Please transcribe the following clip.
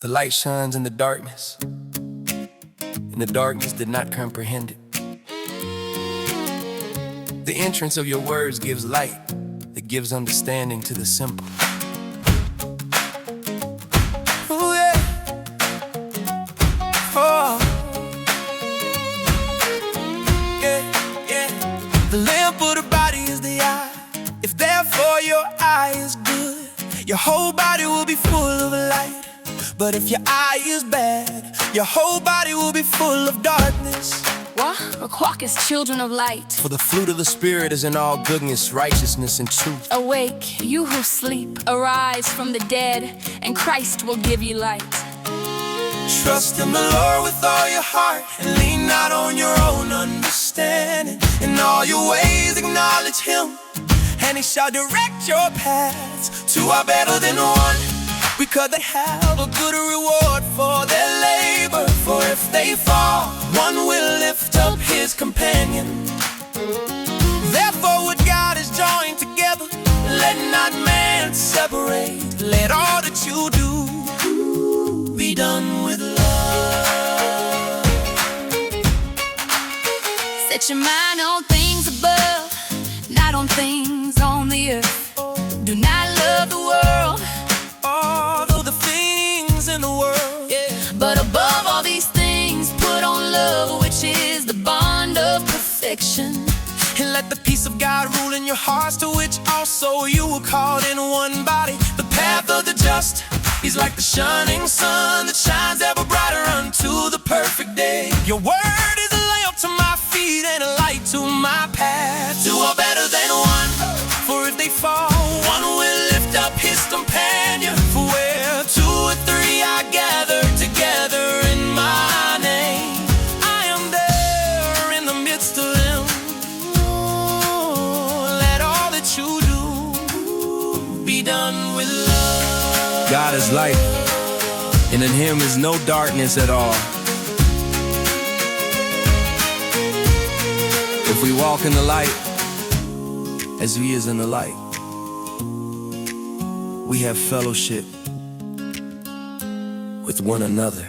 The light shines in the darkness, and the darkness did not comprehend it. The entrance of your words gives light, that gives understanding to the simple. Oh yeah. Oh yeah, yeah. The lamp of the body is the eye. If therefore your eye is good, your whole body will be full of light. But if your eye is bad, your whole body will be full of darkness. What? Walk as children of light. For the fruit of the Spirit is in all goodness, righteousness, and truth. Awake, you who sleep, arise from the dead, and Christ will give you light. Trust in the Lord with all your heart, and lean not on your own understanding. In all your ways acknowledge Him, and He shall direct your paths. Two are better than one, because they have a good reward for their labor. For if they fall, one will lift up his companion. Therefore what God has joined together, let not man separate. Let all that you do be done with love. Set your mind on things above, not on things on the earth. Do not love the world, all the things in the world, yeah. But above all these things, put on love, which is the bond of perfection. And let the peace of God rule in your hearts, to which also you were called in one body. The path of the just is like the shining sun that shines ever brighter unto the perfect day. Your word is a lamp to my feet and a light to my path. Two are better than one, for if they fall, one will lift up his companion. For where two or three are gathered together in my name, I am there in the midst of them. Let all that you do be done with love. God is light, and in Him is no darkness at all. If we walk in the light, as He is in the light, we have fellowship with one another.